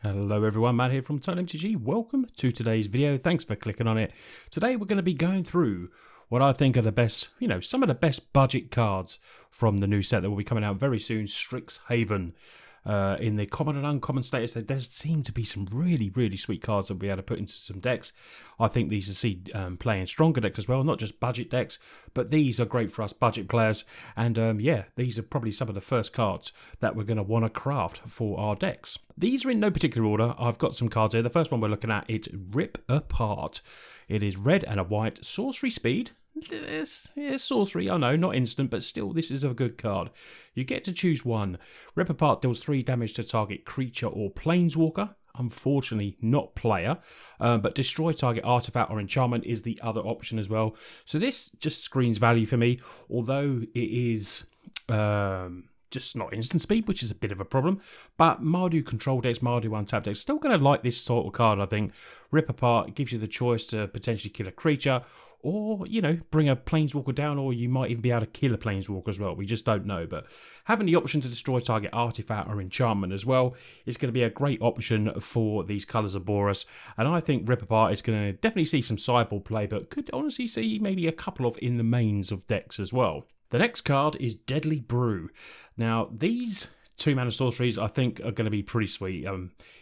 Hello everyone, Matt here from Total MTG. Welcome to today's video. Thanks for clicking on it. Today we're going to be going through what I think are the best, some of the best budget cards from the new set that will be coming out very soon, Strixhaven. In the common and uncommon status, there does seem to be some really, really sweet cards that we'll be able to put into some decks. I think these are see play in stronger decks as well, not just budget decks, but these are great for us budget players. And yeah, these are probably some of the first cards that we're going to want to craft for our decks. These are in no particular order. I've got some cards here. The first one we're looking at, it's Rip Apart. It is red and a white, sorcery speed. It's sorcery, I know, not instant, but still this is a good card. You get to choose one. Rip Apart deals 3 damage to target creature or planeswalker. Unfortunately, not player, but destroy target artifact or enchantment is the other option as well. So this just screens value for me, although it is just not instant speed, which is a bit of a problem. But Mardu control decks, Mardu untapped decks, still going to like this sort of card, I think. Rip Apart gives you the choice to potentially kill a creature, or, bring a planeswalker down, or you might even be able to kill a planeswalker as well. We just don't know. But having the option to destroy target artifact or enchantment as well is going to be a great option for these colours of Boros. And I think Rip Apart is going to definitely see some sideboard play, but could honestly see maybe a couple of in the mains of decks as well. The next card is Deadly Brew. Now, these 2-mana sorceries I think are going to be pretty sweet.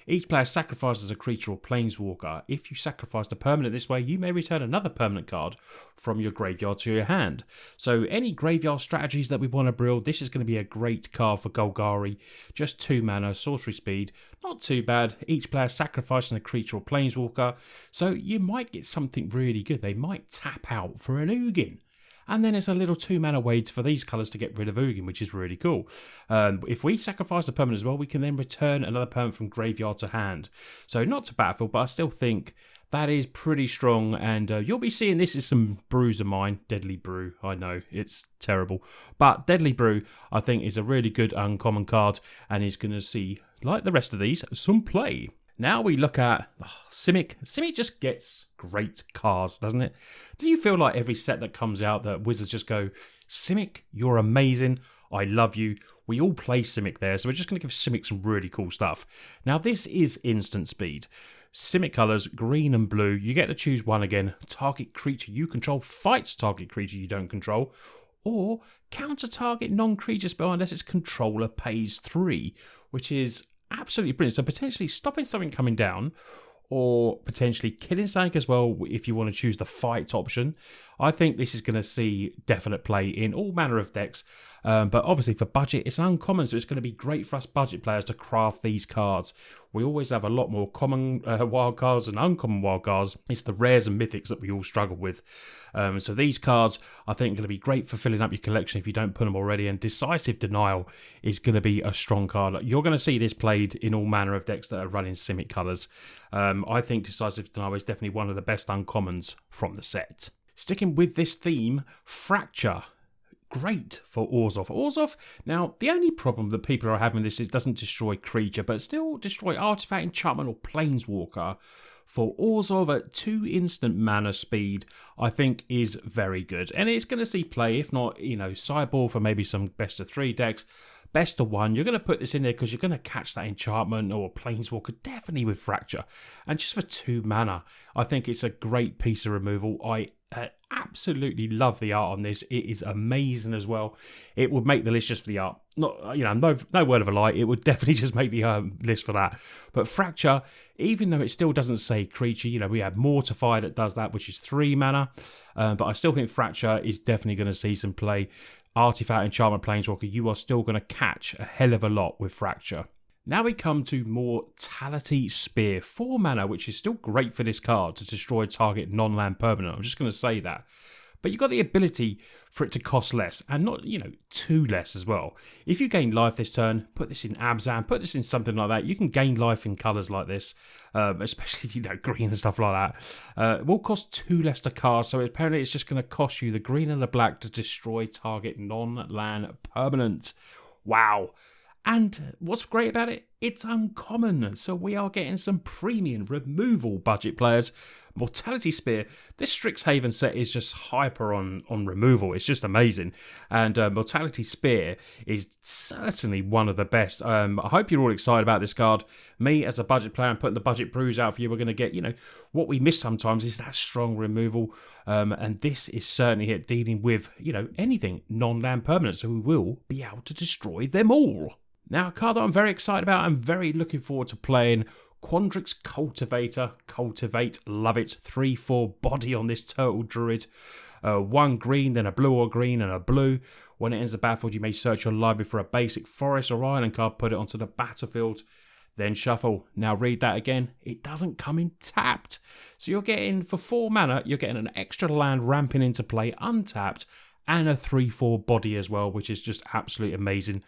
Each player sacrifices a creature or planeswalker. If you sacrifice a permanent this way, you may return another permanent card from your graveyard to your hand. So any graveyard strategies that we want to build, this is going to be a great card for Golgari. Just 2 mana, sorcery speed, not too bad. Each player sacrificing a creature or planeswalker. So you might get something really good. They might tap out for an Ugin. And then it's a little 2-mana way for these colours to get rid of Ugin, which is really cool. If we sacrifice a permanent as well, we can then return another permanent from graveyard to hand. So not to battlefield, but I still think that is pretty strong. And you'll be seeing this is some brews of mine. Deadly Brew, I know, it's terrible. But Deadly Brew, I think, is a really good uncommon card and is going to see, like the rest of these, some play. Now we look at Simic. Simic just gets great cards, doesn't it? Do you feel like every set that comes out that Wizards just go, Simic, you're amazing, I love you. We all play Simic there, so we're just going to give Simic some really cool stuff. Now this is instant speed. Simic colours, green and blue. You get to choose one again. Target creature you control fights target creature you don't control. Or counter target non-creature spell unless its controller pays 3, which is absolutely brilliant. So potentially stopping something coming down, or potentially killing something as well if you want to choose the fight option. I think this is going to see definite play in all manner of decks. But obviously for budget, it's uncommon, so it's going to be great for us budget players to craft these cards. We always have a lot more common wild cards and uncommon wild cards. It's the rares and mythics that we all struggle with. So these cards, I think, are going to be great for filling up your collection if you don't put them already. And Decisive Denial is going to be a strong card. You're going to see this played in all manner of decks that are running Simic colours. I think Decisive Denial is definitely one of the best uncommons from the set. Sticking with this theme, Fracture. Great for Orzhov. Orzhov, now the only problem that people are having with this is it doesn't destroy creature, but still destroy artifact, enchantment or planeswalker. For Orzhov at 2 instant mana speed, I think is very good. And it's going to see play, if not, sideboard for maybe some best of 3 decks. Best of 1, you're going to put this in there because you're going to catch that enchantment or planeswalker, definitely with Fracture. And just for 2 mana, I think it's a great piece of removal. I absolutely love the art on this. It is amazing as well. It would make the list just for the art. Not, no word of a lie. It would definitely just make the list for that. But Fracture, even though it still doesn't say creature, we have Mortify that does that, which is 3 mana. But I still think Fracture is definitely going to see some play. Artifact, enchantment, planeswalker, you are still going to catch a hell of a lot with Fracture. Now we come to Mortality Spear, 4 mana, which is still great for this card to destroy target non-land permanent. I'm just going to say that. But you've got the ability for it to cost less, and not, too less as well. If you gain life this turn, put this in Abzan, put this in something like that. You can gain life in colours like this, especially, green and stuff like that. It will cost 2 less to cast, so apparently it's just going to cost you the green and the black to destroy target non-land permanent. Wow. And what's great about it? it's uncommon, so we are getting some premium removal budget players. Mortality Spear, this Strixhaven set is just hyper on removal. It's just amazing. And Mortality Spear is certainly one of the best. I hope you're all excited about this card. Me, as a budget player, and putting the budget brews out for you, we're going to get, what we miss sometimes is that strong removal. And this is certainly it, dealing with, anything non-land permanent. So we will be able to destroy them all. Now, a card that I'm very excited about, I'm very looking forward to playing, Quandrix Cultivator. Cultivate, love it. 3/4 body on this Turtle Druid. 1 green, then a blue or green and a blue. When it ends the battlefield, you may search your library for a basic forest or island card, put it onto the battlefield, then shuffle. Now read that again. It doesn't come in tapped. So you're getting, for 4 mana, you're getting an extra land ramping into play untapped and a 3/4 body as well, which is just absolutely amazing.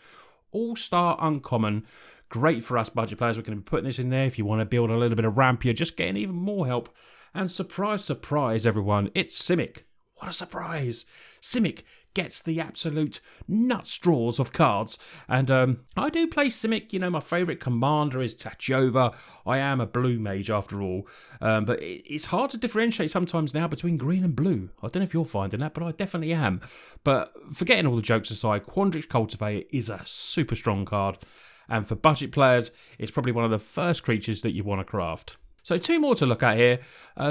All-star uncommon, great for us budget players. We're going to be putting this in there if you want to build a little bit of ramp. You're just getting even more help. And surprise, surprise, everyone, it's Simic. What a surprise! Simic gets the absolute nut straws of cards. And I do play Simic. My favourite commander is Tachova. I am a blue mage after all. But it's hard to differentiate sometimes now between green and blue. I don't know if you're finding that, but I definitely am. But forgetting all the jokes aside, Quandrix Cultivator is a super strong card. And for budget players, it's probably one of the first creatures that you want to craft. So 2 more to look at here.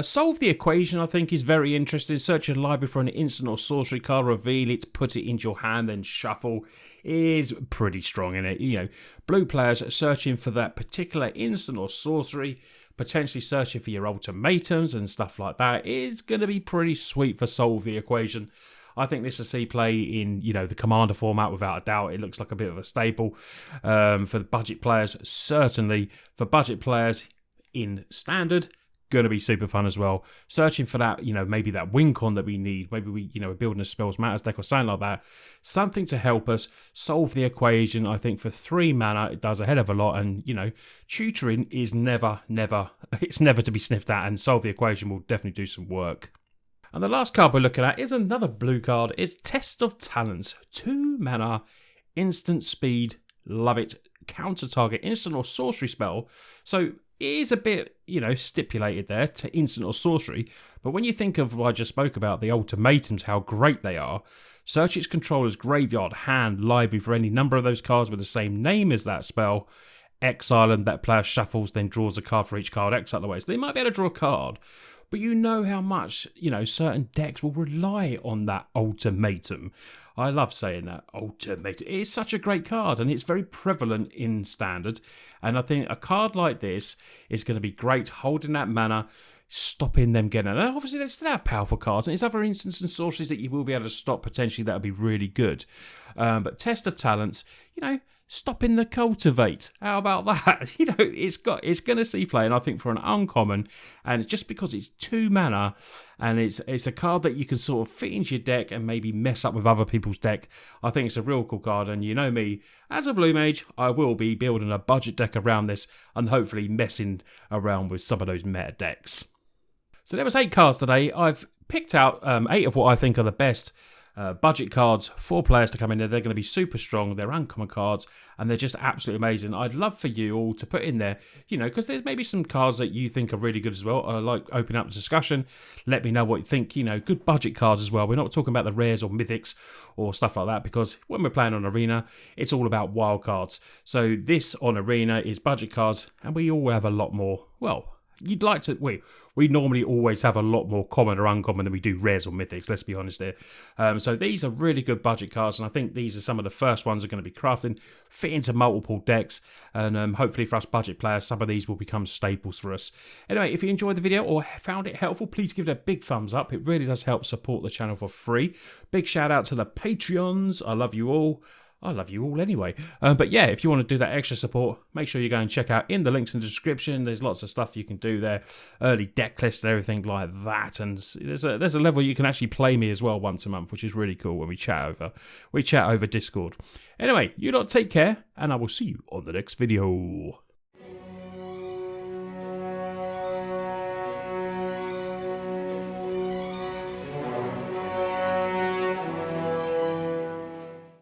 Solve the Equation, I think, is very interesting. Search your library for an instant or sorcery card, reveal it, put it into your hand, then shuffle. Is pretty strong in it. Blue players searching for that particular instant or sorcery, potentially searching for your ultimatums and stuff like that, is going to be pretty sweet for Solve the Equation. I think this will see play in, the Commander format without a doubt. It looks like a bit of a staple. For the budget players, certainly. For budget players in Standard, going to be super fun as well. Searching for that, maybe that win con that we need. Maybe we're building a Spells Matters deck or something like that. Something to help us solve the equation. I think for 3 mana, it does a hell of a lot. And, tutoring is never, it's never to be sniffed at. And Solve the Equation will definitely do some work. And the last card we're looking at is another blue card. It's Test of Talents. 2 mana, instant speed, love it. Counter target, instant or sorcery spell. So it is a bit, stipulated there to instant or sorcery. But when you think of what I just spoke about, the ultimatums, how great they are, search its controller's graveyard, hand, library for any number of those cards with the same name as that spell. Exile them, that player shuffles, then draws a card for each card exile away. So they might be able to draw a card. But you know how much, certain decks will rely on that ultimatum. I love saying that, ultimatum. It is such a great card, and it's very prevalent in Standard. And I think a card like this is going to be great, holding that mana, stopping them getting it. And obviously, they still have powerful cards, and there's other instances and sources that you will be able to stop potentially that would be really good. But Test of Talents, stopping the Cultivate. How about that? It's going to see play, and I think for an uncommon, and just because it's 2 mana, and it's a card that you can sort of fit into your deck and maybe mess up with other people's deck, I think it's a real cool card. And you know me, as a blue mage, I will be building a budget deck around this and hopefully messing around with some of those meta decks. So there was 8 cards today. I've picked out 8 of what I think are the best budget cards for players to come in there. They're going to be super strong. They're uncommon cards, and they're just absolutely amazing. I'd love for you all to put in there, because there's maybe some cards that you think are really good as well. I like open up the discussion. Let me know what you think. Good budget cards as well. We're not talking about the rares or mythics or stuff like that, because when we're playing on Arena, it's all about wild cards. So this on Arena is budget cards, and we all have a lot more, you'd like to. We normally always have a lot more common or uncommon than we do rares or mythics, let's be honest here. So these are really good budget cards, and I think these are some of the first ones that are going to be crafting, fit into multiple decks, and hopefully for us budget players, some of these will become staples for us. Anyway, if you enjoyed the video or found it helpful, please give it a big thumbs up. It really does help support the channel for free. Big shout out to the Patreons. I love you all. I love you all anyway. But yeah, if you want to do that extra support, make sure you go and check out in the links in the description. There's lots of stuff you can do there. Early deck lists and everything like that. And there's a level you can actually play me as well once a month, which is really cool when we chat over Discord. Anyway, you lot take care, and I will see you on the next video.